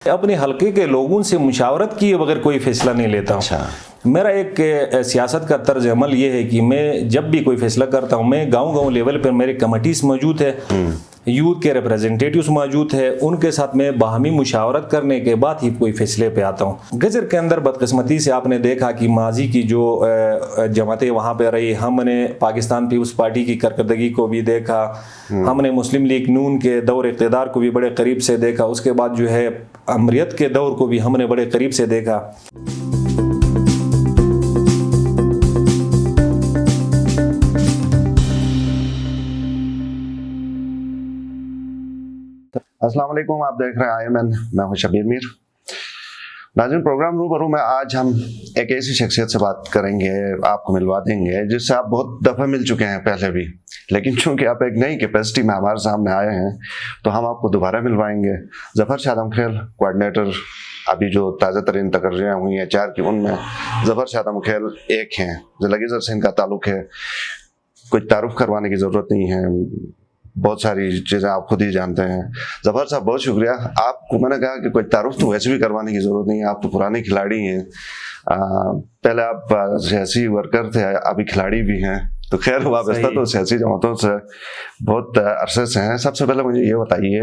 اپنے حلقے کے لوگوں سے مشاورت کیے بغیر کوئی فیصلہ نہیں لیتا ہوں. اچھا. میرا ایک سیاست کا طرز عمل یہ ہے کہ میں جب بھی کوئی فیصلہ کرتا ہوں میں گاؤں لیول پر میرے کمیٹیز موجود ہے, یوتھ کے ریپریزنٹیٹیوز موجود ہے, ان کے ساتھ میں باہمی مشاورت کرنے کے بعد ہی کوئی فیصلے پہ آتا ہوں. گجر کے اندر بدقسمتی سے آپ نے دیکھا کہ ماضی کی جو جماعتیں وہاں پہ رہی, ہم نے پاکستان پیپلز پارٹی کی کارکردگی کو بھی دیکھا, ہم نے مسلم لیگ نون کے دور اقتدار کو بھی بڑے قریب سے دیکھا, اس کے بعد جو ہے امریت کے دور کو بھی ہم نے بڑے قریب سے دیکھا. السلام علیکم, آپ دیکھ رہے ہیں IMN, میں ہوں شبیر میر. ناظرین, پروگرام روبرو میں آج ہم ایک ایسی شخصیت سے بات کریں گے, آپ کو ملوا دیں گے جس سے آپ بہت دفعہ مل چکے ہیں پہلے بھی, لیکن چونکہ آپ ایک نئی کیپیسٹی میں ہمارے سامنے آئے ہیں تو ہم آپ کو دوبارہ ملوائیں گے. ظفر شاہ آدم خیل, کوآرڈینیٹر. ابھی جو تازہ ترین تقرریاں ہوئی ہیں 4 کی, ان میں ظفر شاہ آدم خیل ایک ہیں. ضلع گیزر سے ان کا تعلق ہے, کوئی تعارف کروانے کی ضرورت نہیں ہے, بہت ساری چیزیں آپ خود ہی جانتے ہیں. ظفر صاحب بہت شکریہ. آپ کو میں نے کہا کہ کوئی تعارف تو ویسے بھی کروانے کی ضرورت نہیں ہے, آپ تو پرانے کھلاڑی ہیں. پہلے آپ سیاسی ورکر تھے, ابھی کھلاڑی بھی ہیں, تو خیر وابستہ تو سیاسی جماعتوں سے بہت عرصے سے ہیں. سب سے پہلے مجھے یہ بتائیے,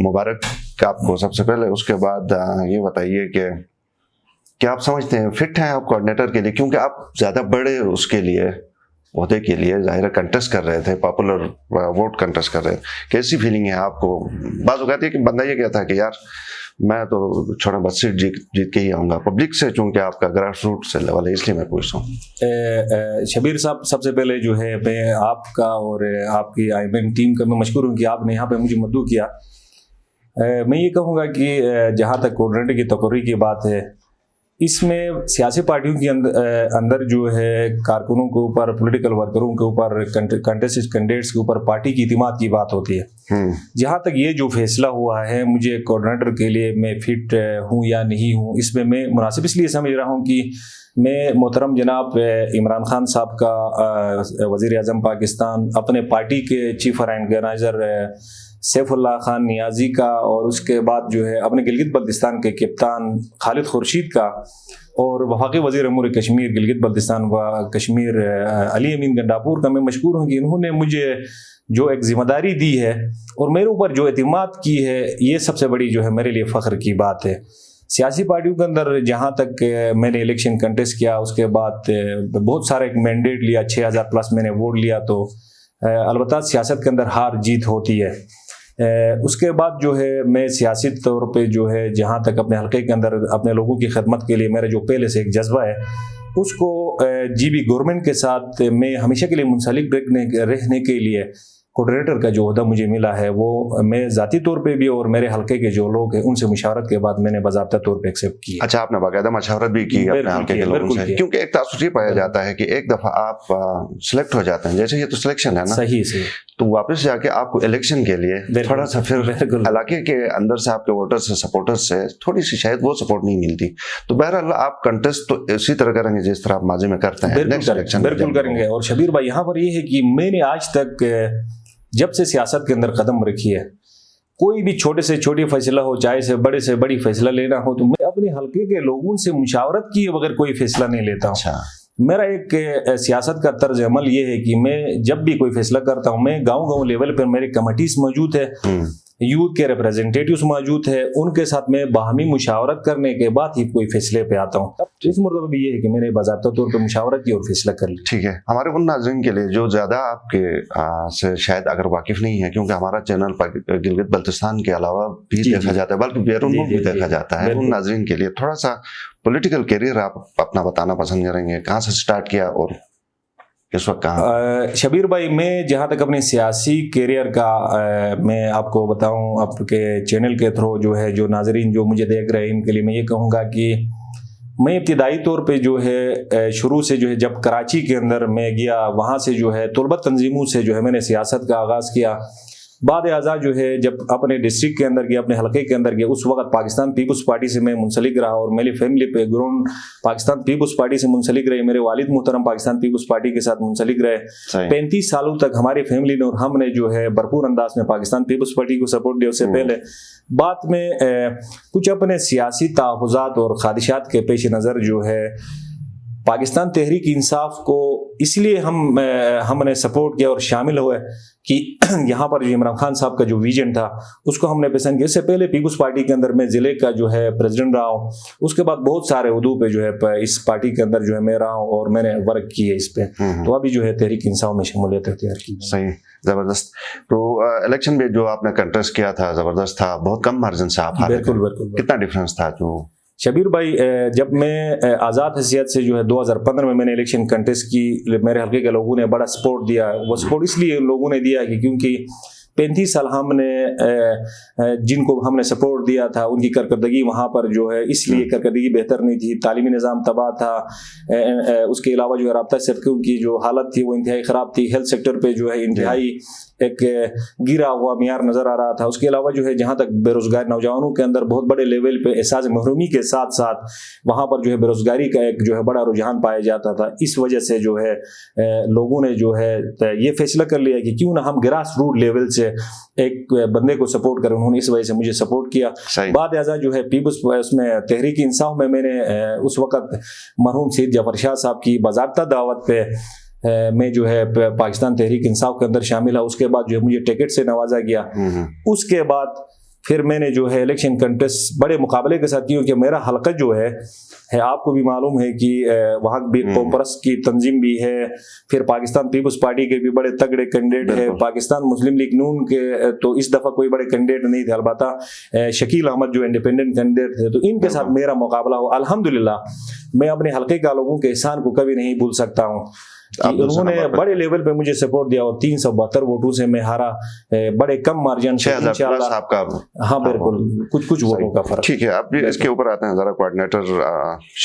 مبارک آپ کو سب سے پہلے, اس کے بعد یہ بتائیے کہ کیا آپ سمجھتے ہیں فٹ ہیں آپ کوآرڈینیٹر کے لیے, کیونکہ آپ زیادہ بڑے اس کے لیے عہدے کے لیے ظاہر کنٹیسٹ کر رہے تھے, پاپولر ووٹ کنٹیسٹ کر رہے تھے. کیسی فیلنگ ہے آپ کو؟ بعض اوقات ہے کہ بندہ یہ کہتا ہے کہ یار میں تو چھوڑا بس سیٹ جیت کے ہی آؤں گا, پبلک سے, چونکہ آپ کا گراس روٹ سے لیول ہے, اس لیے میں پوچھتا ہوں. شبیر صاحب, سب سے پہلے جو ہے میں آپ کا اور آپ کی IMN ٹیم کا میں مشکور ہوں کہ آپ نے یہاں پہ مجھے مدعو کیا. میں یہ کہوں گا کہ جہاں تک کوآرڈینیٹر کی تقرری کی بات ہے, اس میں سیاسی پارٹیوں کے اندر جو ہے کارکنوں کے اوپر, پولیٹیکل ورکروں کے اوپر, کنٹیسٹڈ کینڈیڈیٹس کے اوپر پارٹی کی اعتماد کی بات ہوتی ہے. جہاں تک یہ جو فیصلہ ہوا ہے مجھے کوآرڈینیٹر کے لیے میں فٹ ہوں یا نہیں ہوں, اس میں میں مناسب اس لیے سمجھ رہا ہوں کہ میں محترم جناب عمران خان صاحب کا, وزیر اعظم پاکستان, اپنے پارٹی کے چیف آرگنائزر سیف اللہ خان نیازی کا, اور اس کے بعد جو ہے اپنے گلگت بلتستان کے کپتان خالد خورشید کا, اور وفاقی وزیر امور کشمیر گلگت بلتستان و کشمیر علی امین گنڈاپور کا میں مشکور ہوں کہ انہوں نے مجھے جو ایک ذمہ داری دی ہے اور میرے اوپر جو اعتماد کی ہے, یہ سب سے بڑی جو ہے میرے لیے فخر کی بات ہے. سیاسی پارٹیوں کے اندر جہاں تک میں نے الیکشن کنٹیسٹ کیا, اس کے بعد بہت سارا ایک مینڈیٹ لیا, 6000 پلس میں نے ووٹ لیا, تو البتہ سیاست کے اندر ہار جیت ہوتی ہے. اس کے بعد جو ہے میں سیاسی طور پہ جو ہے جہاں تک اپنے حلقے کے اندر اپنے لوگوں کی خدمت کے لیے میرا جو پہلے سے ایک جذبہ ہے, اس کو گورنمنٹ کے ساتھ میں ہمیشہ کے لیے منسلک رہنے کے لیے کوآرڈینیٹر کا جو عہدہ مجھے ملا ہے, وہ میں ذاتی طور پہ بھی اور میرے حلقے کے جو لوگ ہیں ان سے مشاورت کے بعد میں نے باضابطہ طور پہ ایکسیپٹ کی. اچھا, آپ نے باقاعدہ مشاورت بھی کی اپنے حلقے کے لوگوں سے, کیونکہ ایک تاثر یہ پایا جاتا ہے کہ ایک دفعہ آپ سلیکٹ ہو جاتے ہیں, جیسے یہ تو سلیکشن ہے نا, صحیح سے, تو واپس جا کے آپ کو الیکشن کے لیے تھوڑا سا پھر علاقے کے اندر سے آپ کے ووٹر سے, سپورٹر سے تھوڑی سی شاید وہ سپورٹ نہیں ملتی. تو بہرحال آپ کنٹیسٹ تو اسی طرح کریں گے جس طرح آپ ماضی میں کرتے ہیں. بالکل کریں گے. اور شبیر بھائی, یہاں پر یہ ہے کہ میں نے آج تک جب سے سیاست کے اندر قدم رکھی ہے, کوئی بھی چھوٹے سے چھوٹی فیصلہ ہو, چاہے سے بڑی فیصلہ لینا ہو, تو میں اپنے حلقے کے لوگوں سے مشاورت کیے بغیر کوئی فیصلہ نہیں لیتا ہوں. میرا ایک سیاست کا طرز عمل یہ ہے کہ میں جب بھی کوئی فیصلہ کرتا ہوں میں گاؤں لیول پر میرے کمیٹیز موجود ہے, یوتھ کے ریپریزنٹیٹیوز موجود ہے, ان کے ساتھ میں باہمی مشاورت کرنے کے بعد ہی کوئی فیصلے پہ آتا ہوں. اس مرتبہ بھی یہ ہے کہ میں نے باضابطہ طور پہ مشاورت کی اور فیصلہ کر لیا. ٹھیک ہے. ہمارے ان ناظرین کے لیے جو زیادہ آپ کے سے شاید اگر واقف نہیں ہے, کیونکہ ہمارا چینل گلگت بلتستان کے علاوہ بھی دیکھا جاتا ہے, بلکہ بیرون ملک بھی دیکھا جاتا ہے, ان ناظرین کے لیے تھوڑا سا پولیٹیکل کیریئر آپ اپنا بتانا پسند کریں گے, کہاں سے سٹارٹ کیا اور اس وقت کہاں؟ شبیر بھائی, میں جہاں تک اپنے سیاسی کیریئر کا میں آپ کو بتاؤں, آپ کے چینل کے تھرو جو ہے جو ناظرین جو مجھے دیکھ رہے ہیں ان کے لیے میں یہ کہوں گا کہ میں ابتدائی طور پہ جو ہے شروع سے جو ہے جب کراچی کے اندر میں گیا, وہاں سے جو ہے طلبہ تنظیموں سے جو ہے میں نے سیاست کا آغاز کیا. بعد ازاں جو ہے جب اپنے ڈسٹرکٹ کے اندر گیا، اپنے حلقے کے اندر گیا، اس وقت پاکستان پیپلز پارٹی سے میں منسلک رہا اور میری فیملی پہ گراؤنڈ پاکستان پیپلز پارٹی سے منسلک رہے، میرے والد محترم پاکستان پیپلز پارٹی کے ساتھ منسلک رہے۔ 35 سالوں تک ہماری فیملی نے اور ہم نے جو ہے بھرپور انداز میں پاکستان پیپلز پارٹی کو سپورٹ دیا۔ اس سے پہلے بعد میں کچھ اپنے سیاسی تحفظات اور خواہشات کے پیش نظر جو ہے پاکستان تحریک انصاف کو اس لیے ہم نے سپورٹ کیا اور شامل ہوئے کہ یہاں پر جو عمران خان صاحب کا جو ویژن تھا اس کو ہم نے پسند کیا۔ اس سے پہلے پیپلز پارٹی کے اندر میں ضلع کا جو ہے پریزیڈنٹ رہا ہوں، اس کے بعد بہت سارے عہدوں پہ جو ہے اس پارٹی کے اندر جو ہے میں رہا ہوں اور میں نے ورک کی ہے اس پہ، تو ابھی جو ہے تحریک انصاف میں شمولیت اختیار کی۔ صحیح، زبردست۔ تو الیکشن میں جو آپ نے کنٹیسٹ کیا تھا زبردست تھا، بہت کم مارجن سے آپ ہارے۔ بالکل۔ کتنا ڈفرینس تھا؟ جو شبیر بھائی جب میں آزاد حیثیت سے جو ہے 2015 میں نے الیکشن کنٹیسٹ کی، میرے حلقے کے لوگوں نے بڑا سپورٹ دیا۔ وہ سپورٹ اس لیے لوگوں نے دیا کہ کیونکہ 35 سال ہم نے جن کو ہم نے سپورٹ دیا تھا ان کی کارکردگی وہاں پر جو ہے اس لیے کارکردگی بہتر نہیں تھی، تعلیمی نظام تباہ تھا، اس کے علاوہ جو ہے رابطہ سڑکوں کی جو حالت تھی وہ انتہائی خراب تھی، ہیلتھ سیکٹر پہ جو ہے انتہائی ایک گرا ہوا معیار نظر آ رہا تھا۔ اس کے علاوہ جو ہے جہاں تک بے روزگار نوجوانوں کے اندر بہت بڑے لیول پہ احساس محرومی کے ساتھ ساتھ وہاں پر جو ہے بے روزگاری کا ایک جو ہے بڑا رجحان پایا جاتا تھا۔ اس وجہ سے جو ہے لوگوں نے جو ہے یہ فیصلہ کر لیا کہ کیوں نہ ہم گراس روٹ لیول سے ایک بندے کو سپورٹ کریں، انہوں نے اس وجہ سے مجھے سپورٹ کیا۔ بعد ازاں جو ہے پیپلز اس میں تحریک انصاف میں نے اس وقت مرحوم سید جعفر شاہ صاحب کی باضابطہ دعوت پہ میں جو ہے پاکستان تحریک انصاف کے اندر شامل ہے۔ اس کے بعد جو ہے مجھے ٹکٹ سے نوازا گیا۔ اس کے بعد پھر میں نے جو ہے الیکشن کنٹیسٹ بڑے مقابلے کے ساتھ، کیونکہ میرا حلقہ جو ہے آپ کو بھی معلوم ہے کہ وہاں بھی قوم پرست کی تنظیم بھی ہے، پھر پاکستان پیپلز پارٹی کے بھی بڑے تگڑے کینڈیڈیٹ ہے، پاکستان مسلم لیگ نون کے تو اس دفعہ کوئی بڑے کینڈیڈیٹ نہیں تھے، البتہ شکیل احمد جو انڈیپینڈنٹ کینڈیڈیٹ تھے، تو ان کے ساتھ میرا مقابلہ ہوا۔ الحمدللہ میں اپنے حلقے کا لوگوں کے احسان کو کبھی نہیں بھول سکتا ہوں کہ انہوں نے بڑے لیول پہ مجھے سپورٹ دیا اور 372 ووٹوں سے میں ہارا، بڑے کم مارجن سے انشاءاللہ۔ ہاں بالکل، کچھ ووٹوں کا فرق۔ ٹھیک ہے، اب اس کے اوپر آتے ہیں ذرا، کوآرڈینیٹر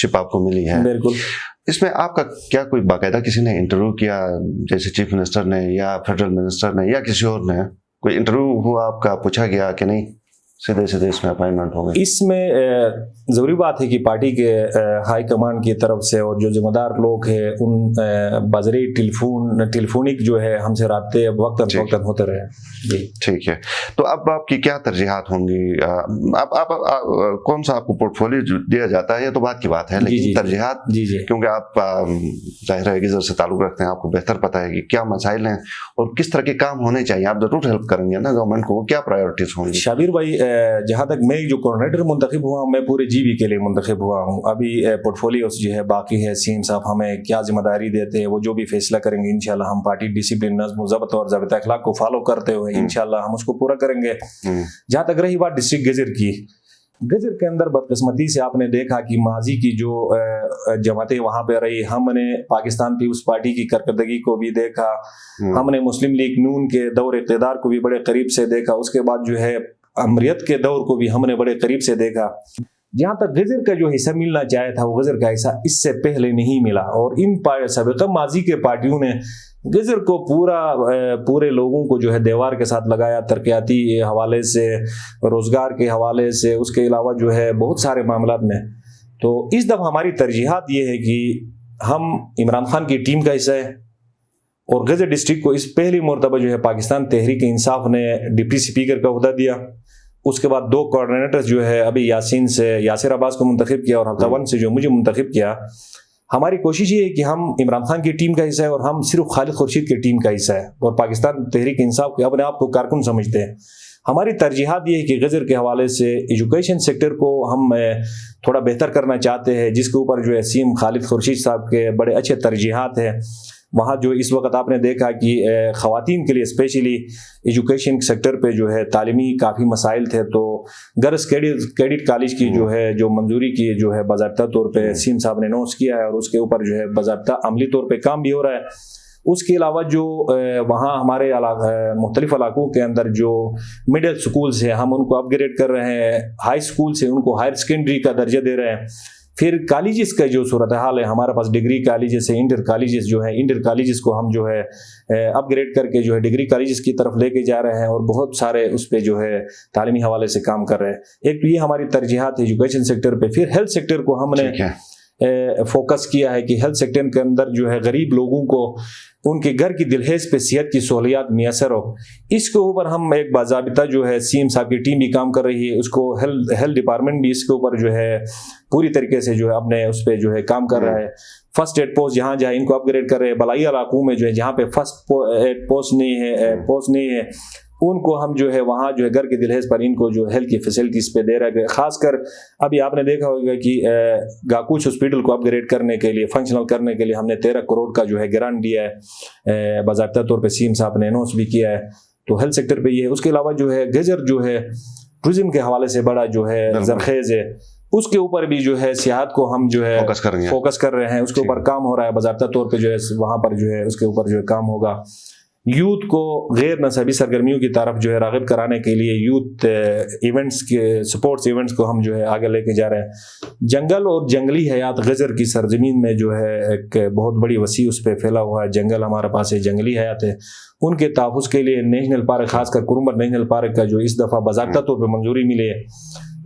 شپ آپ کو ملی ہے، بالکل۔ اس میں آپ کا کیا کوئی باقاعدہ کسی نے انٹرویو کیا، جیسے چیف منسٹر نے یا فیڈرل منسٹر نے یا کسی اور نے کوئی انٹرویو ہوا آپ کا، پوچھا گیا کہ نہیں سیدھے اس میں اپائنٹمنٹ ہو گئی؟ اس میں ضروری بات ہے کہ پارٹی کے ہائی کمانڈ کی طرف سے اور جو ذمہ دار لوگ ہیں ان بذریعہ ٹیلیفونک جو ہے ہم سے رابطے وقتاً فوقتاً ہوتے رہے۔ جی ٹھیک ہے، تو اب آپ کی کیا ترجیحات ہوں گی؟ آپ کون سا آپ کو پورٹ فولیو دیا جاتا ہے یہ تو بات کی بات ہے، لیکن ترجیحات کیونکہ آپ ظاہر ہے گزر سے تعلق رکھتے ہیں، آپ کو بہتر پتہ ہے کہ کیا مسائل ہیں اور کس طرح کے کام ہونے چاہیے، آپ ضرور ہیلپ کریں گے نا گورنمنٹ کو، کیا پرائیورٹیز ہوں گی؟ شابیر بھائی جہاں تک میں جو کوآرڈینیٹر منتخب ہوا ہوں، میں پورے جی بی کے لیے منتخب ہوا ہوں۔ ابھی پورٹ فولیوز جو ہے باقی ہے، سی ایم صاحب ہمیں کیا ذمہ داری دیتے ہیں، وہ جو بھی فیصلہ کریں گے انشاءاللہ ہم پارٹی ڈسپلن، نظم و ضبط اور ضابطہ اخلاق کو فالو کرتے ہوئے انشاءاللہ ہم اس کو پورا کریں گے۔ جہاں تک رہی بات ڈسٹرکٹ گجر کی، گجر کے اندر بدقسمتی سے آپ نے دیکھا کہ ماضی کی جو جماعتیں وہاں پہ رہی، ہم نے پاکستان پیپلز پارٹی کی کارکردگی کو بھی دیکھا، ہم نے مسلم لیگ نون کے دور اقتدار کو بھی بڑے قریب سے دیکھا، اس کے بعد جو ہے امریت کے دور کو بھی ہم نے بڑے قریب سے دیکھا۔ جہاں تک غزر کا جو حصہ ملنا چاہے تھا وہ غزر کا حصہ اس سے پہلے نہیں ملا، اور ان سابقہ ماضی کے پارٹیوں نے غزر کو پورے لوگوں کو جو ہے دیوار کے ساتھ لگایا، ترقیاتی حوالے سے، روزگار کے حوالے سے، اس کے علاوہ جو ہے بہت سارے معاملات میں۔ تو اس دفعہ ہماری ترجیحات یہ ہے کہ ہم عمران خان کی ٹیم کا حصہ ہے اور غزر ڈسٹرکٹ کو اس پہلی مرتبہ جو ہے پاکستان تحریک انصاف نے ڈپٹی اسپیکر کا عہدہ دیا۔ اس کے بعد 2 کوآرڈینیٹر جو ہے ابھی یاسین سے یاسر عباس کو منتخب کیا اور حلقہ 1 سے جو مجھے منتخب کیا۔ ہماری کوشش یہ ہے کہ ہم عمران خان کی ٹیم کا حصہ ہے اور ہم صرف خالد خورشید کی ٹیم کا حصہ ہے اور پاکستان تحریک انصاف کے اپنے آپ کو کارکن سمجھتے ہیں۔ ہماری ترجیحات یہ ہے کہ غزر کے حوالے سے ایجوکیشن سیکٹر کو ہم تھوڑا بہتر کرنا چاہتے ہیں، جس کے اوپر جو ہے سی ایم خالد خورشید صاحب کے بڑے اچھے ترجیحات ہیں۔ وہاں جو اس وقت آپ نے دیکھا کہ خواتین کے لیے اسپیشلی ایجوکیشن سیکٹر پہ جو ہے تعلیمی کافی مسائل تھے، تو گرلز کیڈٹ کالج کی جو ہے جو منظوری کی جو ہے باضابطہ طور پہ سی ایم صاحب نے اناؤنس کیا ہے اور اس کے اوپر جو ہے باضابطہ عملی طور پہ کام بھی ہو رہا ہے۔ اس کے علاوہ جو وہاں ہمارے مختلف علاقوں کے اندر جو مڈل سکولز ہیں ہم ان کو اپ گریڈ کر رہے ہیں، ہائی اسکول سے ان کو ہائر سیکنڈری کا درجہ دے رہے ہیں۔ پھر کالجز کا جو صورتحال ہے، ہمارے پاس ڈگری کالجز ہے، انٹر کالجز جو ہیں، انٹر کالجز کو ہم جو ہے اپ گریڈ کر کے جو ہے ڈگری کالجز کی طرف لے کے جا رہے ہیں، اور بہت سارے اس پہ جو ہے تعلیمی حوالے سے کام کر رہے ہیں۔ ایک تو یہ ہماری ترجیحات ہے ایجوکیشن سیکٹر پہ۔ پھر ہیلتھ سیکٹر کو ہم نے فوکس کیا ہے کہ ہیلتھ سیکٹر کے اندر جو ہے غریب لوگوں کو ان کے گھر کی دلہیز پہ صحت کی سہولیات میسر ہو۔ اس کے اوپر ہم ایک باضابطہ جو ہے سی ایم صاحب کی ٹیم بھی کام کر رہی ہے، اس کو ہیلتھ ڈپارٹمنٹ بھی اس کے اوپر جو ہے پوری طریقے سے جو ہے اپنے اس پہ جو ہے کام کر رہا ہے۔ فرسٹ ایڈ پوسٹ جہاں جہاں ان کو اپ گریڈ کر رہے ہیں، بلائی علاقوں میں جو ہے جہاں پہ فرسٹ ایڈ پوسٹ نہیں ہے ان کو ہم جو ہے وہاں جو ہے گھر کی دلہیز پر ان کو جو ہیلتھ کی فیسلٹیز پہ دے رہا ہے۔ خاص کر ابھی آپ نے دیکھا ہوگا کہ گاکوچ ہاسپٹل کو اپ گریڈ کرنے کے لیے، فنکشنل کرنے کے لیے ہم نے 13 کروڑ کا جو ہے گرانٹ دیا ہے، باضابطہ طور پہ سی ایم صاحب نے اناؤنس بھی کیا ہے۔ تو ہیلتھ سیکٹر پہ یہ ہے۔ اس کے علاوہ جو ہے گجر جو ہے ٹورزم کے حوالے سے بڑا جو ہے زرخیز ہے، اس کے اوپر بھی جو ہے سیاحت کو ہم جو ہے فوکس کر رہے ہیں، اس کے اوپر کام ہو رہا ہے باضابطہ طور پہ جو ہے وہاں پر جو ہے اس کے اوپر جو ہے کام ہوگا۔ یوتھ کو غیر نصابی سرگرمیوں کی طرف جو ہے راغب کرانے کے لیے یوتھ ایونٹس کے سپورٹس ایونٹس کو ہم جو ہے آگے لے کے جا رہے ہیں۔ جنگل اور جنگلی حیات غجر کی سرزمین میں جو ہے ایک بہت بڑی وسیع اس پہ پھیلا ہوا ہے جنگل ہمارے پاس ہے، جنگلی حیات ہے، ان کے تحفظ کے لیے نیشنل پارک، خاص کر کرمبر نیشنل پارک کا جو اس دفعہ باضابطہ طور پہ منظوری ملی ہے۔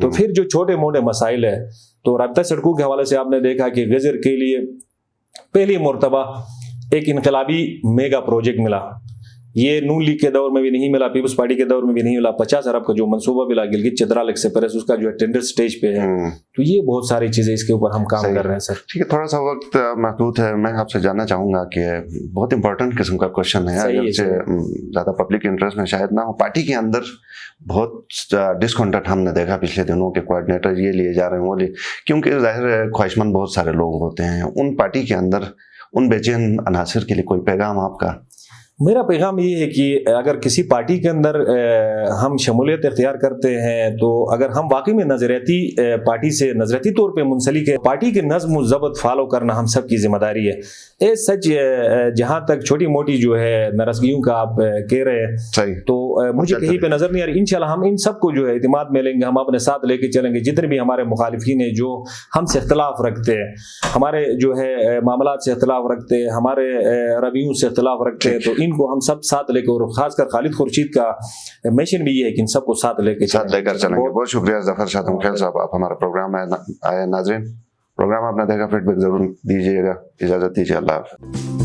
تو پھر جو چھوٹے موٹے مسائل ہے، تو رابطہ سڑکوں کے حوالے سے آپ نے دیکھا کہ غجر کے لیے پہلی مرتبہ ایک انقلابی میگا پروجیکٹ ملا۔ یہ نون لیگ کے دور میں بھی نہیں ملا، پیپلز پارٹی کے دور میں بھی نہیں ملا۔ 50 ارب کا جو منصوبہ ملا گلگت چترال ایکسپریس، اس کا جو ہے ٹینڈر سٹیج پہ ہے۔ تو یہ بہت ساری چیزیں اس کے اوپر ہم کام کر رہے ہیں سر۔ ٹھیک ہے، تھوڑا سا وقت محدود ہے، میں آپ سے جاننا چاہوں گا کہ بہت امپورٹنٹ قسم کا کوشچن ہے، اگرچہ زیادہ پبلک انٹرسٹ میں شاید نہ ہو۔ پارٹی کے اندر بہت ڈسکنٹنٹ ہم نے دیکھا پچھلے دنوں کے کوآرڈینیٹر یہ لیے جا رہے ہیں وہ لیے، کیونکہ ظاہر ہے خواہش مند بہت سارے لوگ ہوتے ہیں ان پارٹی کے اندر، ان بے چین عناصر کے لیے کوئی پیغام آپ کا؟ میرا پیغام یہ ہے کہ اگر کسی پارٹی کے اندر ہم شمولیت اختیار کرتے ہیں تو اگر ہم واقعی میں نظریاتی پارٹی سے نظریاتی طور پہ منسلک ہے، پارٹی کے نظم و ضبط فالو کرنا ہم سب کی ذمہ داری ہے۔ سچ جہاں تک چھوٹی موٹی جو ہے ناراضگیوں کا آپ کہہ رہے ہیں، تو مجھے کہیں پہ نظر نہیں آ رہی۔ انشاءاللہ ہم ان سب کو جو ہے اعتماد میں لیں گے، ہم اپنے ساتھ لے کے چلیں گے۔ جتنے بھی ہمارے مخالفین ہیں جو ہم سے اختلاف رکھتے ہیں، ہمارے جو ہے معاملات سے اختلاف رکھتے ہیں، ہمارے رویوں سے اختلاف رکھتے ہیں، تو ان کو ہم سب ساتھ لے کے، اور خاص کر خالد خورشید کا مشن بھی یہ ہے کہ ان سب کو ساتھ لے کے چلیں گے۔ بہت شکریہ ظفر شاہ تمکھیل صاحب، آپ ہمارا پروگرام میں آئے۔ ناظرین، پروگرام آپ نے دیکھا، فیڈ بیک ضرور دیجیے گا۔ اجازت دیجیے، اللہ حافظ۔